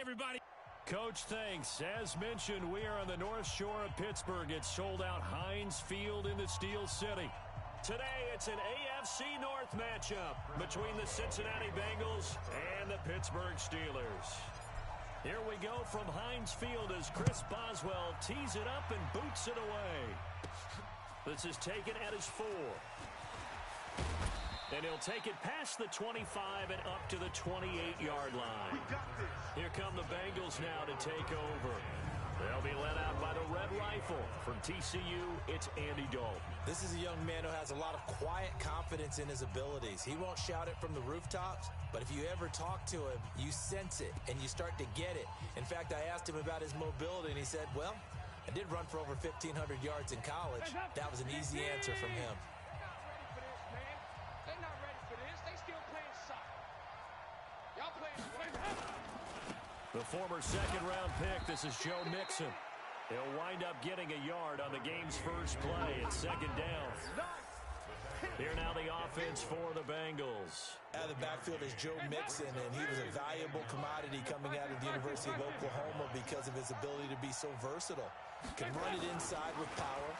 everybody. Coach, thanks. As mentioned, we are on the North Shore of Pittsburgh. It's sold out Heinz Field in the Steel City. Today, it's an AFC North matchup between the Cincinnati Bengals and the Pittsburgh Steelers. Here we go from Heinz Field as Chris Boswell tees it up and boots it away. This is taken at his 4. And he'll take it past the 25 and up to the 28-yard line. Here come the Bengals now to take over. They'll be led out by the Red Rifle. From TCU, it's Andy Dalton. This is a young man who has a lot of quiet confidence in his abilities. He won't shout it from the rooftops, but if you ever talk to him, you sense it, and you start to get it. In fact, I asked him about his mobility, and he said, well, I did run for over 1,500 yards in college. That was an easy answer from him. The former second-round pick, this is Joe Mixon. He'll wind up getting a yard on the game's first play. It's second down. Here now the offense for the Bengals. Out of the backfield is Joe Mixon, and he was a valuable commodity coming out of the University of Oklahoma because of his ability to be so versatile. Can run it inside with power,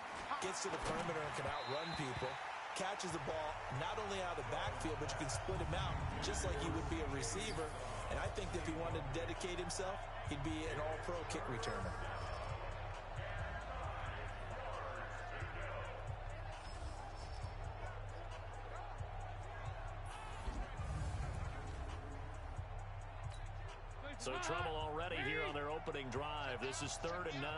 gets to the perimeter and can outrun people. Catches the ball not only out of the backfield, but you can split him out just like he would be a receiver. And I think that if he wanted to dedicate himself, he'd be an all-pro kick returner. So trouble already here on their opening drive. This is 3rd and 9.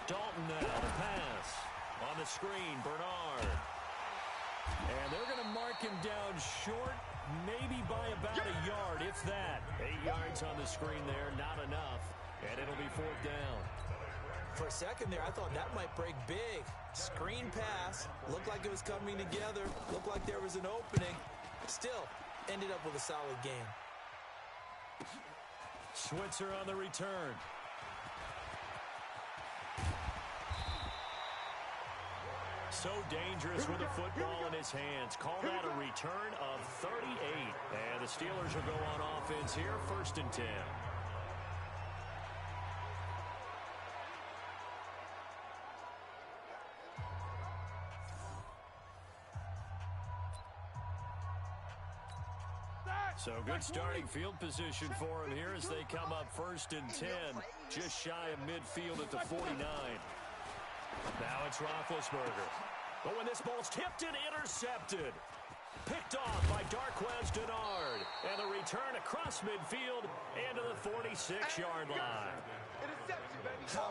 Dalton now, the pass. On the screen, Bernard. And they're going to mark him down short, maybe by about a yard, if that. 8 yards on the screen there, not enough. And it'll be 4th down. For a second there, I thought that might break big. Screen pass. Looked like it was coming together. Looked like there was an opening. Still, ended up with a solid game. Switzer on the return. So dangerous with the football in his hands. Call that a return of 38. And the Steelers will go on offense here, 1st and 10. So good starting field position for him here as they come up 1st and 10. Just shy of midfield at the 49. Now it's Roethlisberger. But when this ball's tipped and intercepted. Picked off by Darquez Dennard. And the return across midfield into the 46-yard line.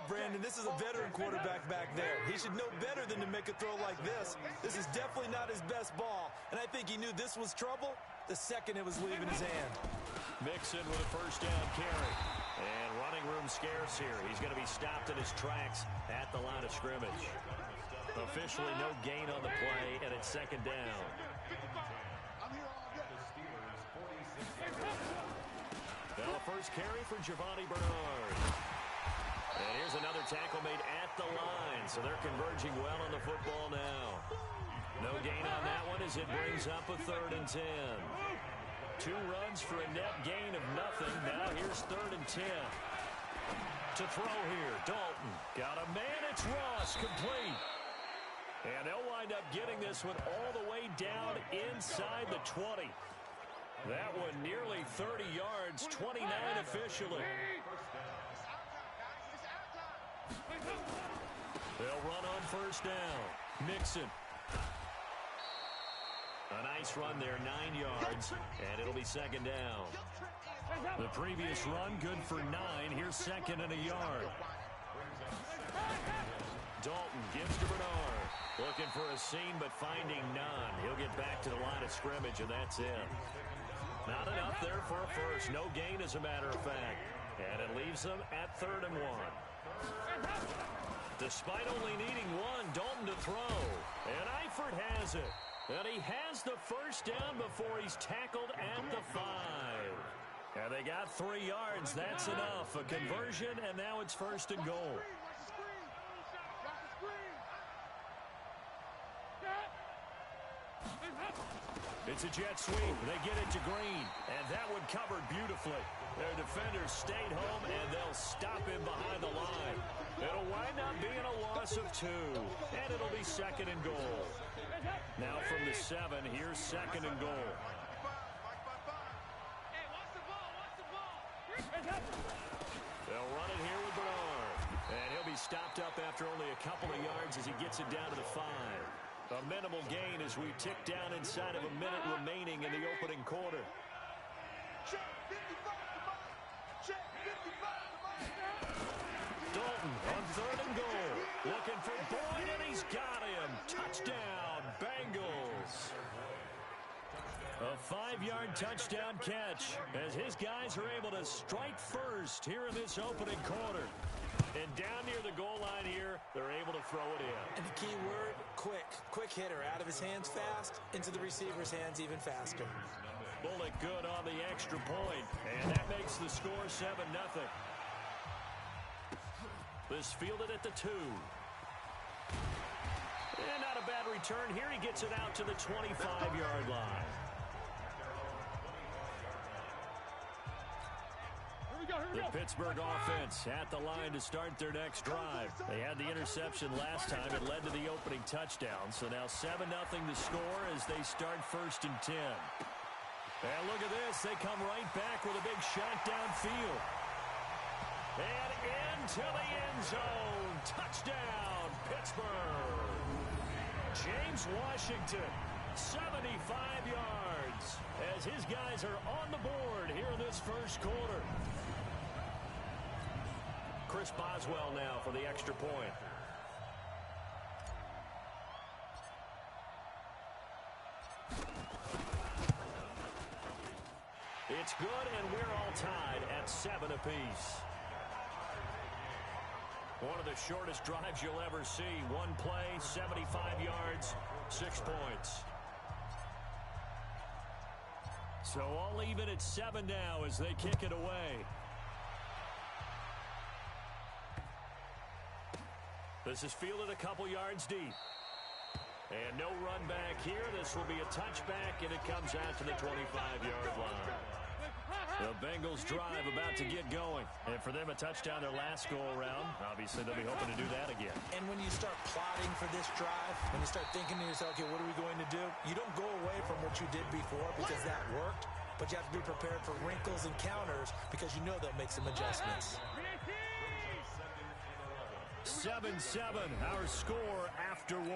Brandon, this is a veteran quarterback back there. He should know better than to make a throw like this. This is definitely not his best ball. And I think he knew this was trouble the second it was leaving his hand. Mixon with a 1st down carry. And running room scarce here. He's going to be stopped in his tracks at the line of scrimmage. Officially no gain on the play, and it's 2nd down. Now a first carry for Giovanni Bernard. And here's another tackle made at the line, so they're converging well on the football now. No gain on that one as it brings up a 3rd and 10. 2 runs for a net gain of nothing. Now here's 3rd and 10. To throw here, Dalton. Got a man, it's Ross, complete. And they'll wind up getting this one all the way down inside the 20. That one nearly 30 yards, 29 officially. They'll run on 1st down. Mixon. A nice run there, 9 yards, and it'll be 2nd down. The previous run, good for 9. Here's 2nd and a yard. Dalton gives to Bernard. Looking for a seam, but finding none. He'll get back to the line of scrimmage, and that's it. Not enough there for a first. No gain, as a matter of fact. And it leaves them at 3rd and 1. Despite only needing one, Dalton to throw. And Eifert has it. And he has the 1st down before he's tackled at the 5. And they got 3 yards. That's enough. A conversion, and now it's 1st and goal. It's a jet sweep. They get it to Green, and that one covered beautifully. Their defenders stayed home, and they'll stop him behind the line. It'll wind up being a loss of 2, and it'll be 2nd and goal. Now from the 7, here's 2nd and goal. They'll run it here with Bernard, and he'll be stopped up after only a couple of yards as he gets it down to the 5. A minimal gain as we tick down inside of a minute remaining in the opening quarter. Dalton on 3rd and goal. Looking for Boyd, and he's got him. Touchdown, Bengals. A 5-yard touchdown catch as his guys are able to strike first here in this opening quarter. And down near the goal line here, they're able to throw it in. And the key word, quick. Quick hitter. Out of his hands fast, into the receiver's hands even faster. Bullet good on the extra point, and that makes the score 7-0. This fielded at the 2. And not a bad return here. He gets it out to the 25-yard line. The Pittsburgh offense at the line to start their next drive. They had the interception last time. It led to the opening touchdown. So now 7-0 the score as they start 1st and 10. And look at this. They come right back with a big shot downfield. And into the end zone. Touchdown, Pittsburgh. James Washington, 75 yards as his guys are on the board here in this first quarter. Chris Boswell now for the extra point. It's good, and we're all tied at 7 apiece. One of the shortest drives you'll ever see. One play, 75 yards, 6 points. So all even at 7 now as they kick it away. This is fielded a couple yards deep. And no run back here. This will be a touchback, and it comes out to the 25-yard line. The Bengals drive about to get going. And for them, a touchdown their last go-around. Obviously, they'll be hoping to do that again. And when you start plotting for this drive, when you start thinking to yourself, okay, what are we going to do? You don't go away from what you did before because that worked. But you have to be prepared for wrinkles and counters because you know they'll make some adjustments. 7-7, our score after 1.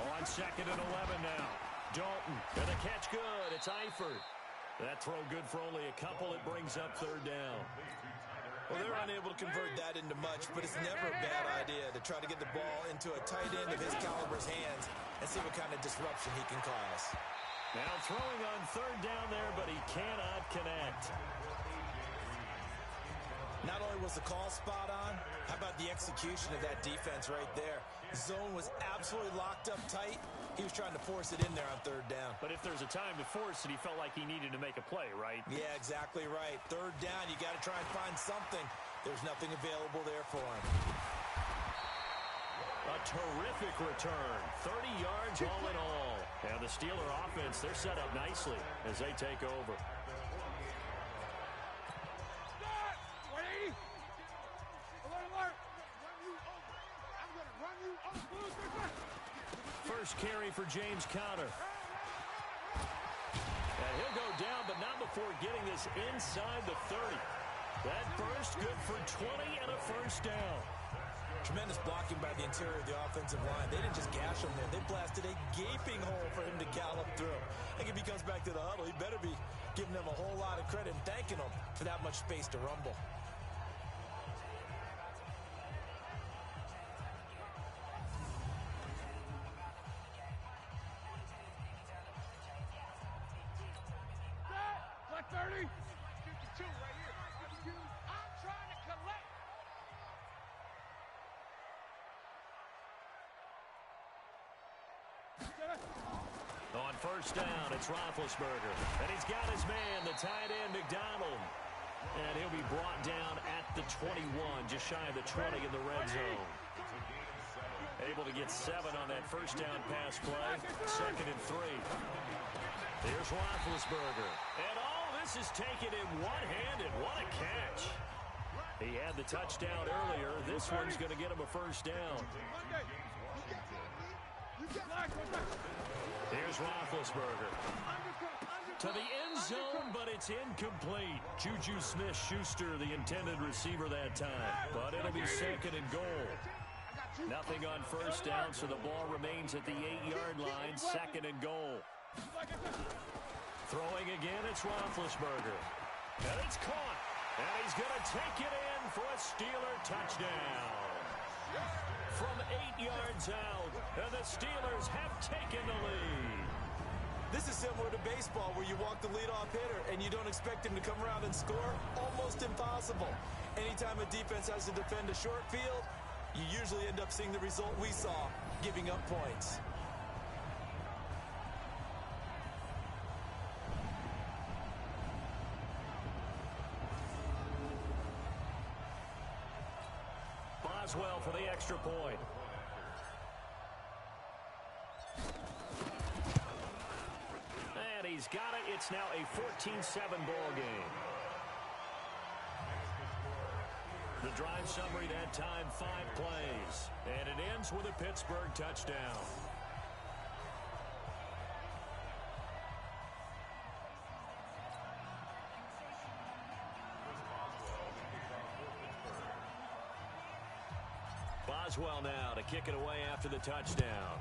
On 2nd and 11 now. Dalton, and the catch good. It's Eifert. That throw good for only a couple. It brings up 3rd down. Well, they're unable to convert that into much, but it's never a bad idea to try to get the ball into a tight end of his caliber's hands and see what kind of disruption he can cause. Now throwing on 3rd down there, but he cannot connect. Not only was the call spot on, how about the execution of that defense right there? Zone was absolutely locked up tight. He was trying to force it in there on 3rd down. But if there's a time to force it, he felt like he needed to make a play, right? Yeah, exactly right. 3rd down, you got to try and find something. There's nothing available there for him. A terrific return. 30 yards all in all. And the Steeler offense, they're set up nicely as they take over. First carry for James Conner. And he'll go down, but not before getting this inside the 30. That burst good for 20 and a first down. Tremendous blocking by the interior of the offensive line. They didn't just gash him there. They blasted a gaping hole for him to gallop through. I think if he comes back to the huddle, he better be giving them a whole lot of credit and thanking them for that much space to rumble. On first down, it's Roethlisberger. And he's got his man, the tight end, McDonald. And he'll be brought down at the 21, just shy of the 20 in the red zone. Able to get 7 on that first down pass play. 2nd and 3. Here's Roethlisberger. And this is taken in one-handed. What a catch. He had the touchdown earlier. This one's going to get him a first down. Here's Roethlisberger. To the end zone, but it's incomplete. Juju Smith-Schuster, the intended receiver that time. But it'll be 2nd and goal. Nothing on first down, so the ball remains at the 8-yard line. 2nd and goal. Throwing again, it's Roethlisberger. And it's caught. And he's going to take it in for a Steeler touchdown. From 8 yards out, and the Steelers have taken the lead. This is similar to baseball where you walk the leadoff hitter and you don't expect him to come around and score. Almost impossible. Anytime a defense has to defend a short field, you usually end up seeing the result we saw, giving up points. Boswell for the extra point. And he's got it. It's now a 14-7 ball game. The drive summary that time, 5 plays. And it ends with a Pittsburgh touchdown. Boswell now to kick it away after the touchdown.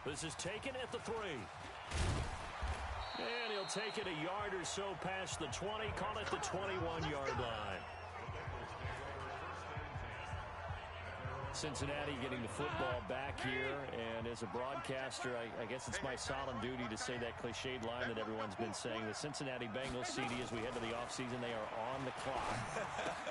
This is taken at the 3. And he'll take it a yard or so past the 20, call it the 21-yard line. Cincinnati getting the football back here, and as a broadcaster, I guess it's my solemn duty to say that cliched line that everyone's been saying. The Cincinnati Bengals, CD, as we head to the offseason, they are on the clock.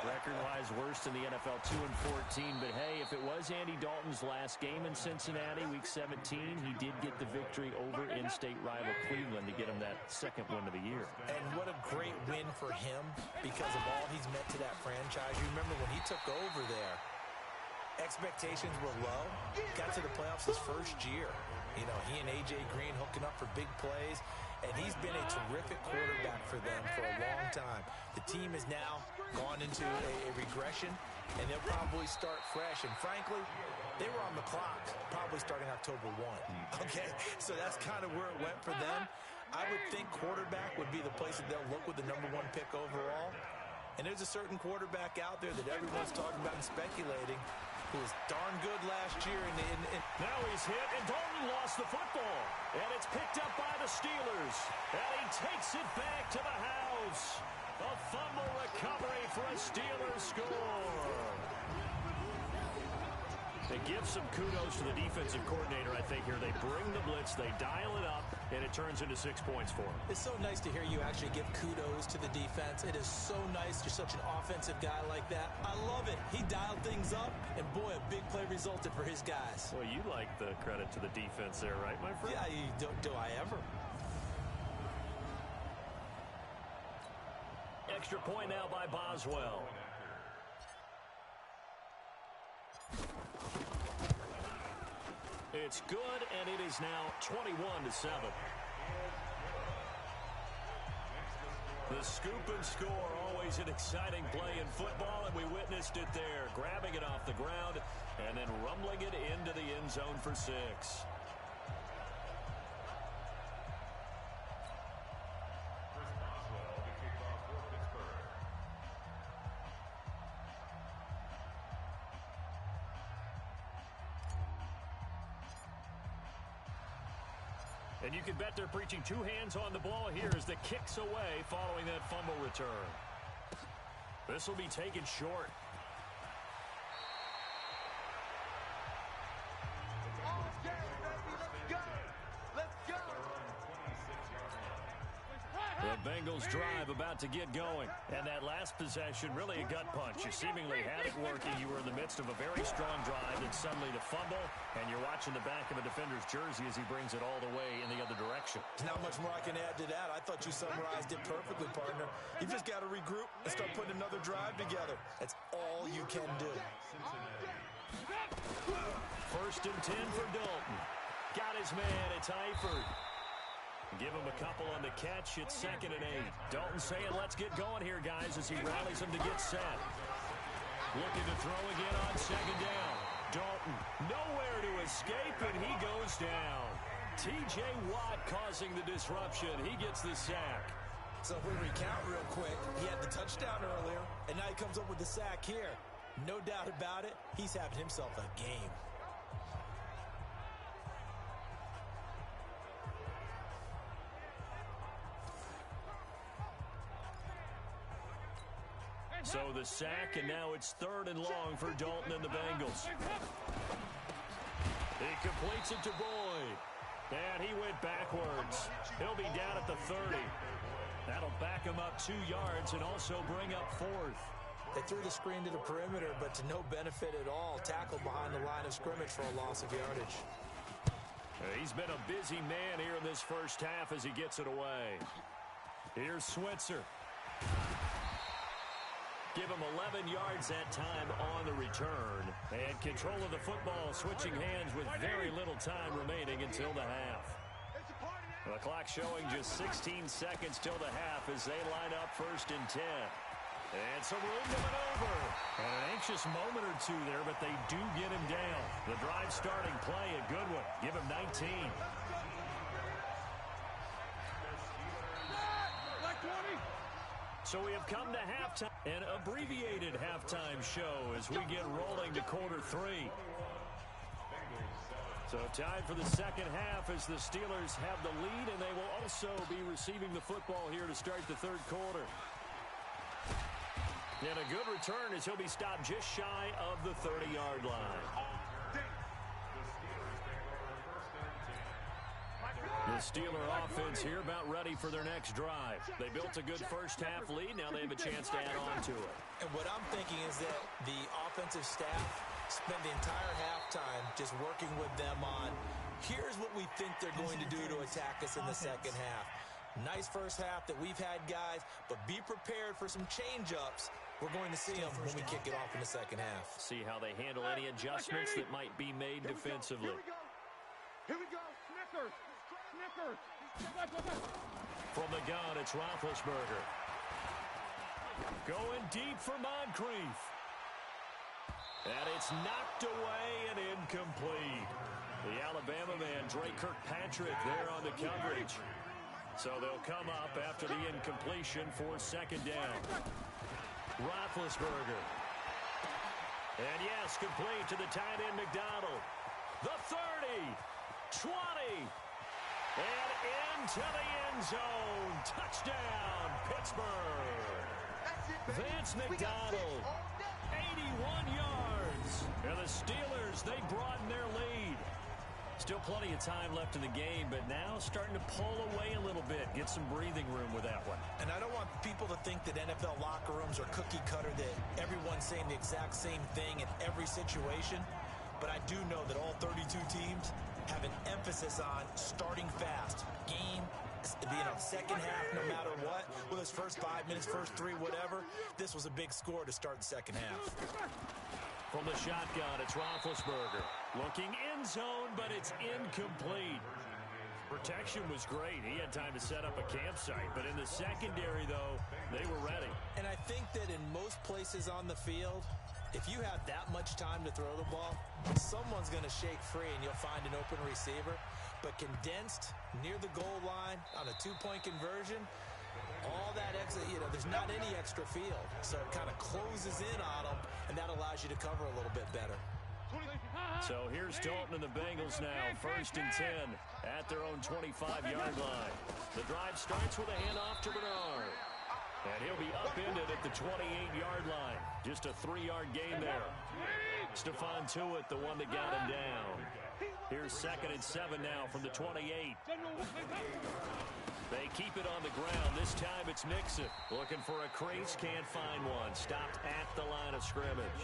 Record-wise, worst in the NFL, 2-14. But, hey, if it was Andy Dalton's last game in Cincinnati, Week 17, he did get the victory over in-state rival Cleveland to get him that 2nd win of the year. And what a great win for him because of all he's meant to that franchise. You remember when he took over there, expectations were low. Got to the playoffs his first year. You know, he and A.J. Green hooking up for big plays. And he's been a terrific quarterback for them for a long time. The team has now gone into a regression, and they'll probably start fresh. And frankly, they were on the clock probably starting October 1. Okay, so that's kind of where it went for them. I would think quarterback would be the place that they'll look with the #1 pick overall. And there's a certain quarterback out there that everyone's talking about and speculating who was darn good last year. Now he's hit, and Dalton lost the football. And it's picked up by the Steelers. And he takes it back to the house. A fumble recovery for a Steelers score. They give some kudos to the defensive coordinator, I think, here. They bring the blitz, they dial it up, and it turns into 6 points for them. It's so nice to hear you actually give kudos to the defense. It is so nice. You're such an offensive guy like that. I love it. He dialed things up, and boy, a big play resulted for his guys. Well, you like the credit to the defense there, right, my friend? Yeah, do I ever? Extra point now by Boswell. It's good, and it is now 21-7. The scoop and score, always an exciting play in football, and we witnessed it there. Grabbing it off the ground and then rumbling it into the end zone for 6. And you can bet they're preaching 2 hands on the ball here as the kick's away following that fumble return. This will be taken short. The Bengals drive about to get going. And that last possession, really a gut punch. You seemingly had it working. You were in the midst of a very strong drive, and suddenly the fumble, and you're watching the back of a defender's jersey as he brings it all the way in the other direction. There's not much more I can add to that. I thought you summarized it perfectly, partner. You just got to regroup and start putting another drive together. That's all you can do. First and 10 for Dalton. Got his man. It's Eifert. Give him a couple on the catch. It's 2nd and 8. Dalton saying, let's get going here, guys, as he rallies him to get set. Looking to throw again on 2nd down. Dalton nowhere to escape, and he goes down. T.J. Watt causing the disruption. He gets the sack. So if we recount real quick, he had the touchdown earlier, and now he comes up with the sack here. No doubt about it, he's having himself a game. So the sack, and now it's 3rd and long for Dalton and the Bengals. He completes it to Boyd. And he went backwards. He'll be down at the 30. That'll back him up 2 yards and also bring up 4th. They threw the screen to the perimeter, but to no benefit at all. Tackled behind the line of scrimmage for a loss of yardage. He's been a busy man here in this first half as he gets it away. Here's Switzer. Give him 11 yards that time on the return. And control of the football, switching hands with very little time remaining until the half. The clock showing just 16 seconds till the half as they line up 1st and 10. And some room to maneuver. And an anxious moment or two there, but they do get him down. The drive starting play, a good one. Give him 19. So we have come to halftime, an abbreviated halftime show as we get rolling to quarter 3. So time for the second half as the Steelers have the lead, and they will also be receiving the football here to start the 3rd quarter. And a good return as he'll be stopped just shy of the 30-yard line. The Steeler offense here about ready for their next drive. They built a good first half lead. Now they have a chance to add on to it. And what I'm thinking is that the offensive staff spent the entire halftime just working with them on, here's what we think they're going to do to attack us in the second half. Nice first half that we've had, guys, but be prepared for some change-ups. We're going to see them when we kick it off in the second half. See how they handle any adjustments that might be made defensively. Here we go. Snickers. From the gun, it's Roethlisberger. Going deep for Moncrief. And it's knocked away and incomplete. The Alabama man, Drake Kirkpatrick, there on the coverage. So they'll come up after the incompletion for 2nd down. Roethlisberger. And yes, complete to the tight end McDonald. The 30, 20. And into the end zone. Touchdown, Pittsburgh. Vance McDonald, 81 yards. And the Steelers, they broaden their lead. Still plenty of time left in the game, but now starting to pull away a little bit. Get some breathing room with that one. And I don't want people to think that NFL locker rooms are cookie cutter, that everyone's saying the exact same thing in every situation. But I do know that all 32 teams have an emphasis on starting fast. Game, second half, no matter what. Whether it's first 5 minutes, first 3, whatever. This was a big score to start the second half. From the shotgun, it's Roethlisberger. Looking in zone, but it's incomplete. Protection was great. He had time to set up a campsite. But in the secondary, though, they were ready. And I think that in most places on the field, if you have that much time to throw the ball, someone's going to shake free and you'll find an open receiver. But condensed near the goal line on a 2-point conversion, all that extra, there's not any extra field. So it kind of closes in on them, and that allows you to cover a little bit better. So here's Dalton and the Bengals now, 1st and 10 at their own 25-yard line. The drive starts with a handoff to Bernard. And he'll be upended at the 28-yard line. Just a 3-yard gain there. Stephon Tuitt, the one that got him down. Here's 2nd and 7 now from the 28. They keep it on the ground. This time it's Mixon. Looking for a crease, can't find one. Stopped at the line of scrimmage.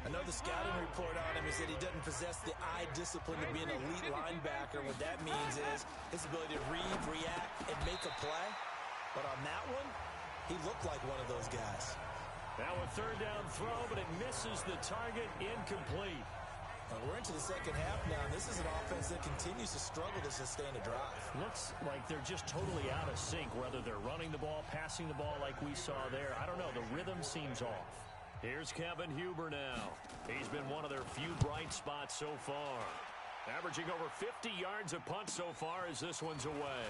I know the scouting report on him is that he doesn't possess the eye discipline to be an elite linebacker. What that means is his ability to read, react, and make a play. But on that one, he looked like one of those guys. Now a third down throw, but it misses the target, incomplete. We're into the second half now. This is an offense that continues to struggle to sustain a drive. Looks like they're just totally out of sync, whether they're running the ball, passing the ball like we saw there. I don't know. The rhythm seems off. Here's Kevin Huber now. He's been one of their few bright spots so far. Averaging over 50 yards a punt so far as this one's away.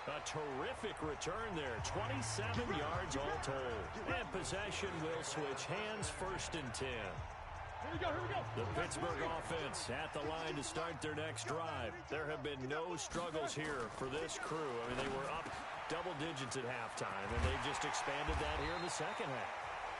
A terrific return there. 27 yards all told. And possession will switch hands, 1st and 10. Here we go, here we go. The Pittsburgh offense at the line to start their next drive. There have been no struggles here for this crew. I mean, they were up double digits at halftime, and they've just expanded that here in the second half.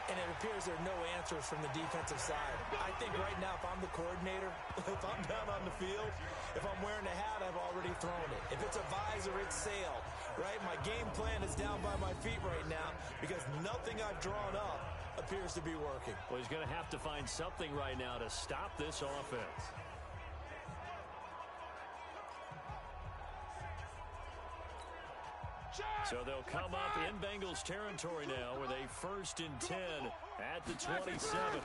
And it appears there are no answers from the defensive side. I think right now, if I'm the coordinator, if I'm down on the field, if I'm wearing a hat, I've already thrown it. If it's a visor, it's sailed, right? My game plan is down by my feet right now because nothing I've drawn up appears to be working. Well, he's going to have to find something right now to stop this offense. So they'll come up in Bengals territory now with a 1st and 10 at the 27.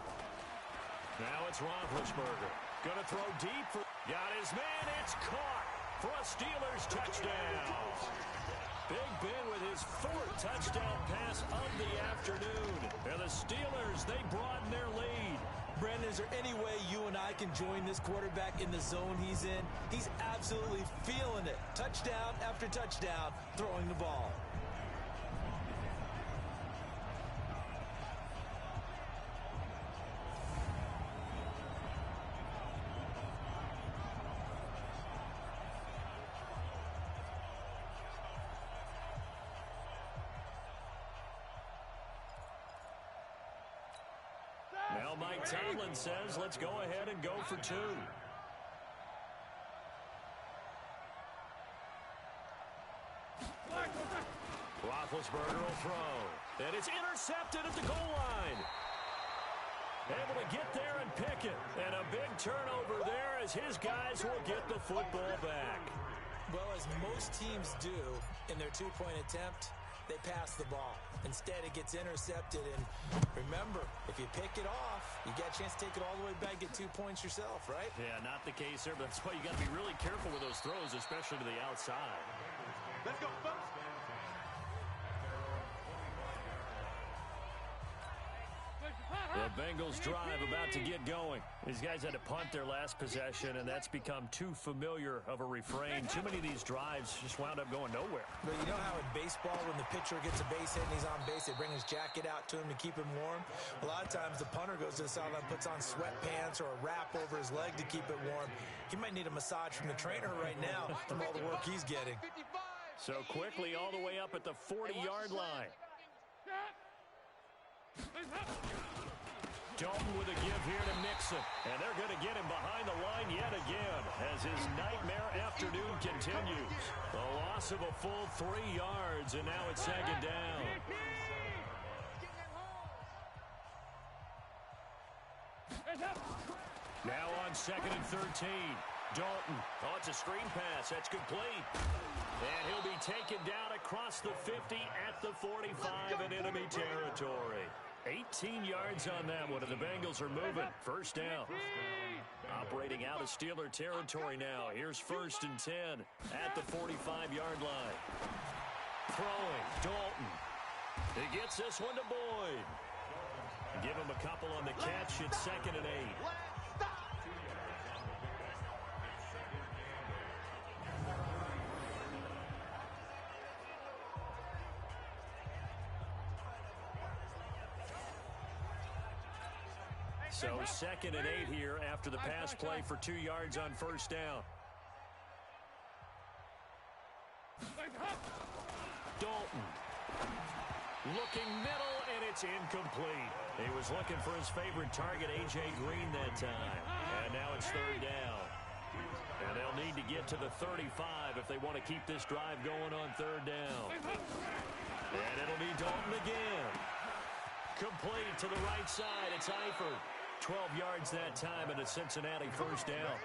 Now it's Roethlisberger. Going to throw deep. Got his man. It's caught for a Steelers touchdown. Big Ben with his 4th touchdown pass of the afternoon. And the Steelers, they broaden their lead. Brandon, is there any way you and I can join this quarterback in the zone he's in? He's absolutely feeling it. Touchdown after touchdown, throwing the ball. Now Mike Tomlin says, let's go ahead and go for 2. Roethlisberger will throw. And it's intercepted at the goal line. Able to get there and pick it. And a big turnover there as his guys will get the football back. Well, as most teams do in their 2-point attempt, they pass the ball. Instead, it gets intercepted. And remember, if you pick it off, you got a chance to take it all the way back, get 2 points yourself, right? Yeah, not the case there, but that's why you got to be really careful with those throws, especially to the outside. Let's go, folks. The Bengals drive about to get going. These guys had to punt their last possession, and that's become too familiar of a refrain. Too many of these drives just wound up going nowhere. But you know how in baseball, when the pitcher gets a base hit and he's on base, they bring his jacket out to him to keep him warm? A lot of times the punter goes to the sideline, puts on sweatpants or a wrap over his leg to keep it warm. He might need a massage from the trainer right now from all the work he's getting. So quickly all the way up at the 40-yard line. Dalton with a give here to Mixon. And they're going to get him behind the line yet again as his nightmare afternoon continues. The loss of a full 3 yards, and now it's 2nd down. Now on 2nd and 13. Dalton. Oh, it's a screen pass. That's complete. And he'll be taken down across the 50 at the 45 in enemy territory. 18 yards on that one, and the Bengals are moving. 1st down. Operating out of Steeler territory now. Here's 1st and 10 at the 45-yard line. Throwing, Dalton. He gets this one to Boyd. Give him a couple on the catch. It's 2nd and 8. So 2nd and 8 here after the pass play for 2 yards on 1st down. Dalton. Looking middle, and it's incomplete. He was looking for his favorite target, A.J. Green, that time. And now it's third down. And they'll need to get to the 35 if they want to keep this drive going on third down. And it'll be Dalton again. Complete to the right side. It's Eifert. 12 yards that time, and a Cincinnati first down.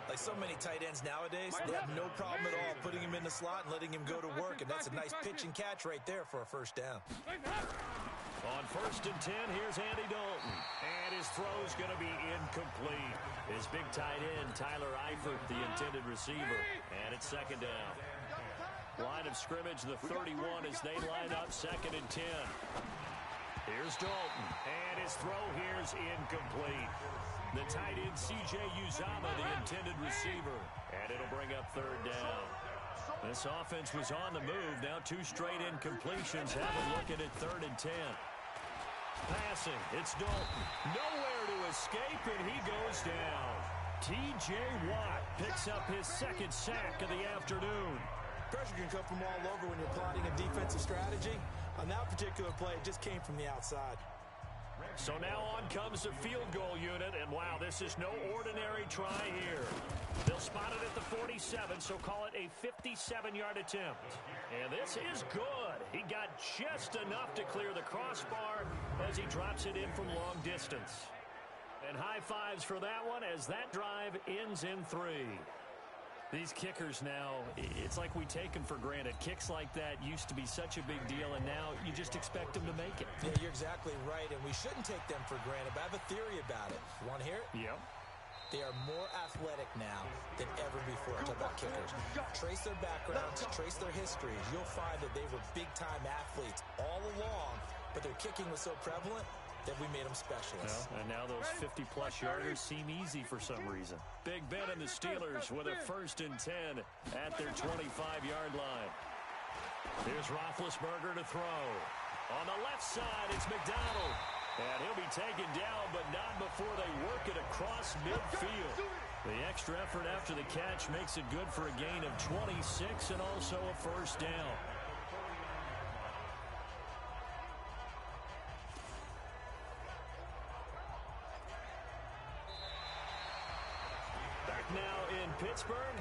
Like so many tight ends nowadays, they have no problem at all putting him in the slot and letting him go to work, and that's a nice pitch and catch right there for a first down. On 1st and 10, here's Andy Dalton. And his throw's going to be incomplete. His big tight end, Tyler Eifert, the intended receiver. And it's second down. Line of scrimmage, the 31 as they line up 2nd and 10. Here's Dalton. And his throw here's incomplete. The tight end, C.J. Uzomah, the intended receiver. And it'll bring up third down. This offense was on the move. Now 2 straight incompletions. Have a look at it, 3rd and 10. Passing, it's Dalton. Nowhere to escape, and he goes down. T.J. Watt picks up his 2nd sack of the afternoon. Pressure can come from all over when you're plotting a defensive strategy. On that particular play, it just came from the outside. So now on comes the field goal unit, and wow, this is no ordinary try here. They'll spot it at the 47, so call it a 57-yard attempt. And this is good. He got just enough to clear the crossbar as he drops it in from long distance. And high fives for that one as that drive ends in 3. These kickers now, it's like we take them for granted. Kicks like that used to be such a big deal, and now you just expect them to make it. Yeah, you're exactly right, and we shouldn't take them for granted, but I have a theory about it. You want to hear it? Yep. They are more athletic now than ever before. Talk about kickers. Trace their backgrounds, trace their histories. You'll find that they were big-time athletes all along, but their kicking was so prevalent that we made them specialists. Well, and now those 50-plus yarders seem easy for some reason. Big Ben and the Steelers with a 1st and 10 at their 25-yard line. Here's Roethlisberger to throw. On the left side, it's McDonald. And he'll be taken down, but not before they work it across midfield. The extra effort after the catch makes it good for a gain of 26 and also a first down. Now in Pittsburgh,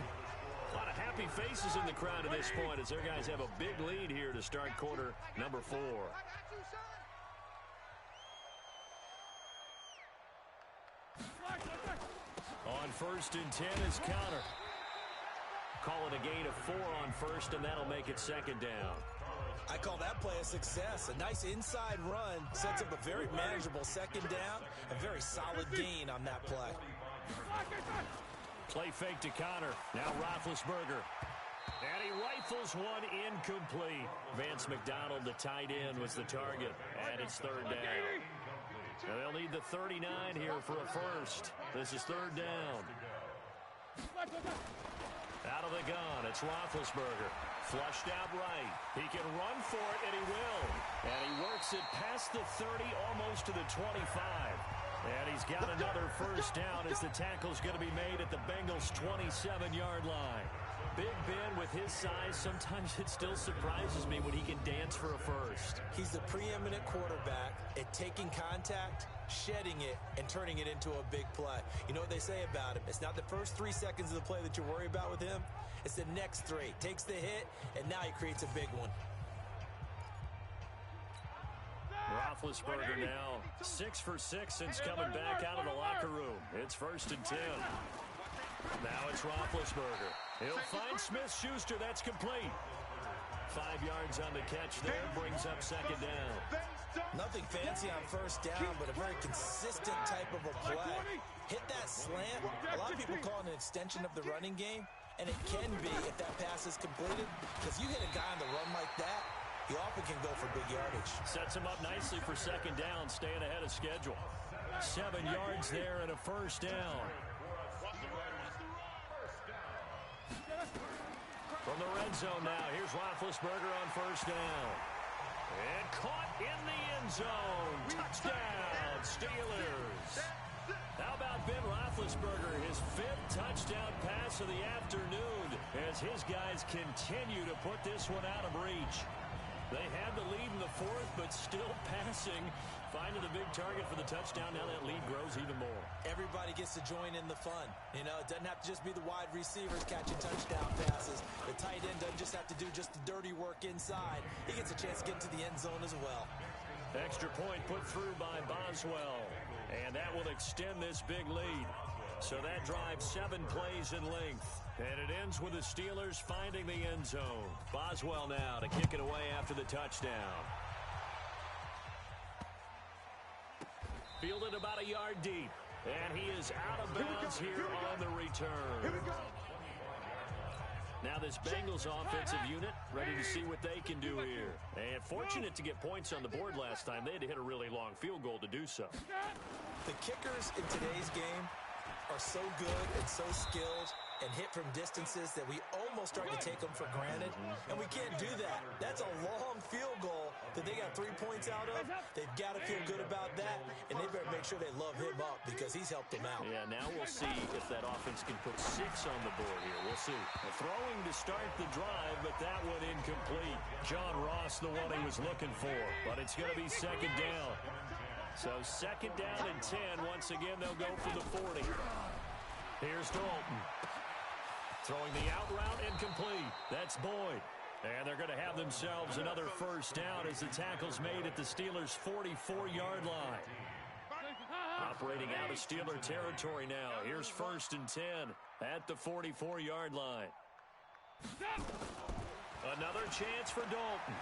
a lot of happy faces in the crowd at this point as their guys have a big lead here to start quarter number 4. On 1st and 10 is Connor. Call it a gain of 4 on 1st, and that'll make it 2nd down. I call that play a success. A nice inside run sets up a very manageable 2nd down. A very solid gain on that play. Play fake to Connor. Now Roethlisberger. And he rifles one incomplete. Vance McDonald, the tight end, was the target. And it's 3rd down. And they'll need the 39 here for a first. This is 3rd down. Out of the gun, it's Roethlisberger. Flushed out right. He can run for it, and he will. And he works it past the 30, almost to the 25. And he's got another first down as the tackle's going to be made at the Bengals' 27-yard line. Big Ben, with his size, sometimes it still surprises me when he can dance for a first. He's the preeminent quarterback at taking contact, shedding it, and turning it into a big play. You know what they say about him? It's not the first 3 seconds of the play that you worry about with him. It's the next 3. Takes the hit, and now he creates a big one. Roethlisberger now 6 for 6 since coming back out of the locker room. It's 1st and 10. Now it's Roethlisberger. He'll find Smith-Shuster. That's complete. 5 yards on the catch there. Brings up 2nd down. Nothing fancy on first down, but a very consistent type of a play. Hit that slant. A lot of people call it an extension of the running game, and it can be if that pass is completed, because you hit a guy on the run like that, he often can go for big yardage. Sets him up nicely for 2nd down, staying ahead of schedule. 7 yards there and a first down. From the red zone now, here's Roethlisberger on first down. And caught in the end zone. Touchdown, Steelers. How about Ben Roethlisberger, his 5th touchdown pass of the afternoon as his guys continue to put this one out of reach. They had the lead in the fourth, but still passing. Finding the big target for the touchdown. Now that lead grows even more. Everybody gets to join in the fun. You know, it doesn't have to just be the wide receivers catching touchdown passes. The tight end doesn't just have to do just the dirty work inside. He gets a chance to get into the end zone as well. Extra point put through by Boswell. And that will extend this big lead. So that drives 7 plays in length. And it ends with the Steelers finding the end zone. Boswell now to kick it away after the touchdown. Fielded about a yard deep. And he is out of bounds here on the return. Here we go. Now this Bengals offensive unit ready to see what they can do here. And fortunate to get points on the board last time. They had to hit a really long field goal to do so. The kickers in today's game are so good and so skilled and hit from distances that we almost start to take them for granted. And we can't do that. That's a long field goal that they got 3 points out of. They've got to feel good about that, and they better make sure they love him up because he's helped them out. Yeah, now we'll see if that offense can put 6 on the board here. We'll see. Throwing to start the drive, but that one incomplete. John Ross, the one he was looking for, but it's going to be second down. So second down and 10. Once again, they'll go for the 40. Here's Dalton. Throwing the out route incomplete. That's Boyd. And they're going to have themselves another first down as the tackle's made at the Steelers' 44-yard line. Operating out of Steeler territory now. Here's first and 10 at the 44-yard line. Another chance for Dalton.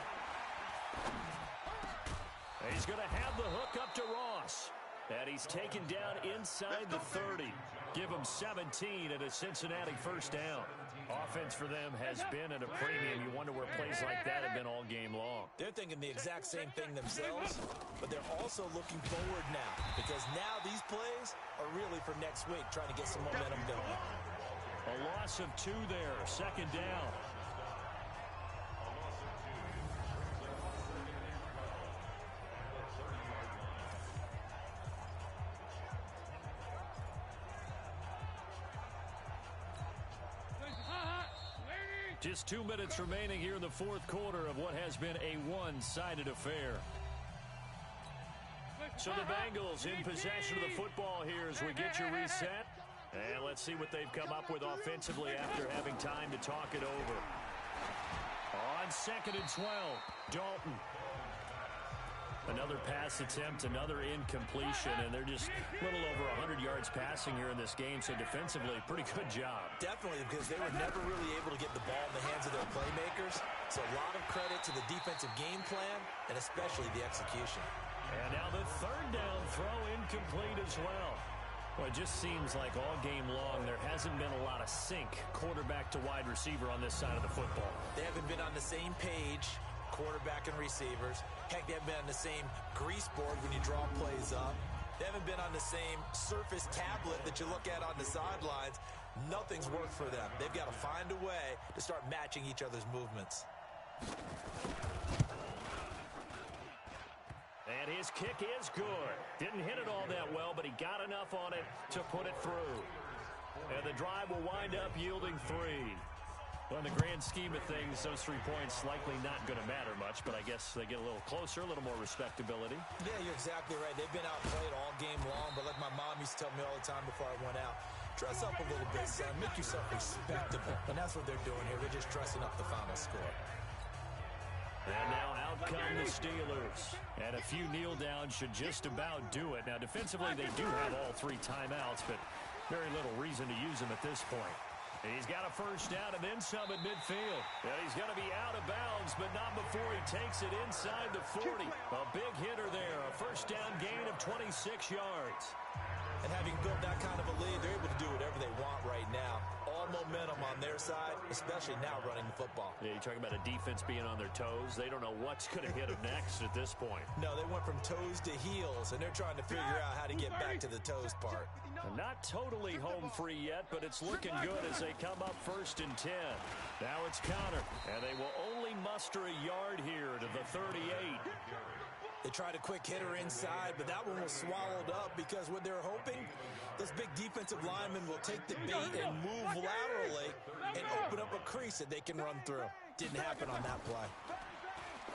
He's going to have the hook up to Ross. And he's taken down inside the 30. Give him 17 at a Cincinnati first down. Offense for them has been at a premium. You wonder where plays like that have been all game long. They're thinking the exact same thing themselves, but they're also looking forward now because now these plays are really for next week, trying to get some momentum going. A loss of 2 there, second down. Just 2 minutes remaining here in the fourth quarter of what has been a one-sided affair. So the Bengals in possession of the football here as we get you reset. And let's see what they've come up with offensively after having time to talk it over. On second and 12, Dalton. Another pass attempt, another incompletion, and they're just a little over 100 yards passing here in this game, so defensively, pretty good job. Definitely, because they were never really able to get the ball in the hands of their playmakers, so a lot of credit to the defensive game plan, and especially the execution. And now the third down throw incomplete as well. Well, it just seems like all game long there hasn't been a lot of sync quarterback to wide receiver on this side of the football. They haven't been on the same page, quarterback and receivers. Heck, they haven't been on the same grease board when you draw plays up. They haven't been on the same surface tablet that you look at on the sidelines. Nothing's worked for them. They've got to find a way to start matching each other's movements. And his kick is good. Didn't hit it all that well, but he got enough on it to put it through. And the drive will wind up yielding 3. Well, in the grand scheme of things, those 3 points likely not going to matter much, but I guess they get a little closer, a little more respectability. Yeah, you're exactly right. They've been outplayed all game long, but like my mom used to tell me all the time before I went out, dress up a little bit, son. Make yourself respectable. And that's what they're doing here. They're just dressing up the final score. And now out come the Steelers. And a few kneel downs should just about do it. Now, defensively, they do have all 3 timeouts, but very little reason to use them at this point. He's got a first down and then some at midfield. And he's going to be out of bounds, but not before he takes it inside the 40. A big hitter there, a first down gain of 26 yards. And having built that kind of a lead, they're able to do whatever they want right now. All momentum on their side, especially now running the football. Yeah, you're talking about a defense being on their toes. They don't know what's going to hit them next at this point. No, they went from toes to heels, and they're trying to figure out how to get back to the toes part. Not totally home free yet, but it's looking good as they come up first and 10. Now it's Connor, and they will only muster a yard here to the 38. They tried a quick hitter inside, but that one was swallowed up because what they're hoping, those big defensive linemen will take the bait and move laterally and open up a crease that they can run through. Didn't happen on that play.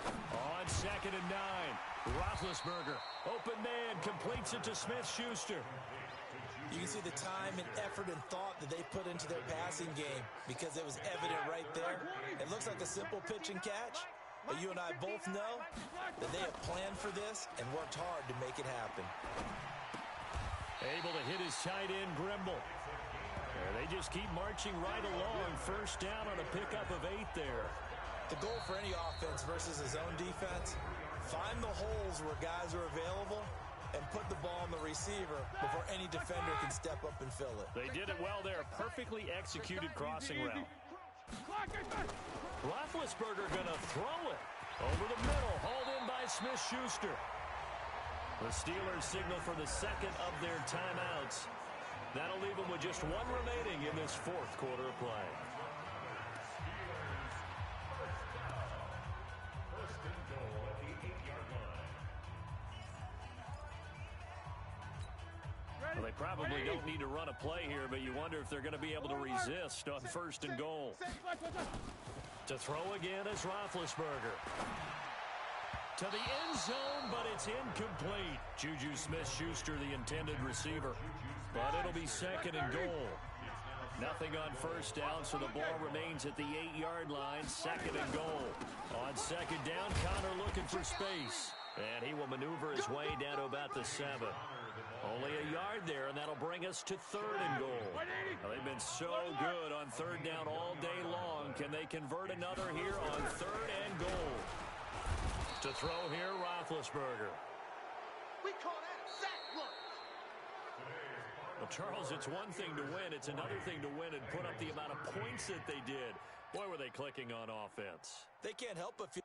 On 2nd and 9, Roethlisberger, open man, completes it to Smith-Schuster. You can see the time and effort and thought that they put into their passing game because it was evident right there. It looks like a simple pitch and catch, but you and I both know that they have planned for this and worked hard to make it happen. Able to hit his tight end, Grimble. And they just keep marching right along. First down on a pickup of 8 there. The goal for any offense versus his own defense, find the holes where guys are available and put the ball on the receiver before any defender can step up and fill it. They did it well there. Perfectly executed crossing route. Roethlisberger going to throw it over the middle. Hauled in by Smith-Schuster. The Steelers signal for the second of their timeouts. That'll leave them with just one remaining in this fourth quarter of play. Well, they probably don't need to run a play here, but you wonder if they're going to be able to resist on 1st and goal. To throw again is Roethlisberger. To the end zone, but it's incomplete. Juju Smith-Schuster, the intended receiver. But it'll be 2nd and goal. Nothing on 1st down, so the ball remains at the 8-yard line. 2nd and goal. On 2nd down, Connor looking for space. And he will maneuver his way down to about the 7. Only a yard there, and that'll bring us to 3rd and goal. Well, they've been so good on 3rd down all day long. Can they convert another here on 3rd and goal? To throw here, Roethlisberger. We call that sack lunch. Well, Charles, it's one thing to win. It's another thing to win and put up the amount of points that they did. Boy, were they clicking on offense. They can't help but feel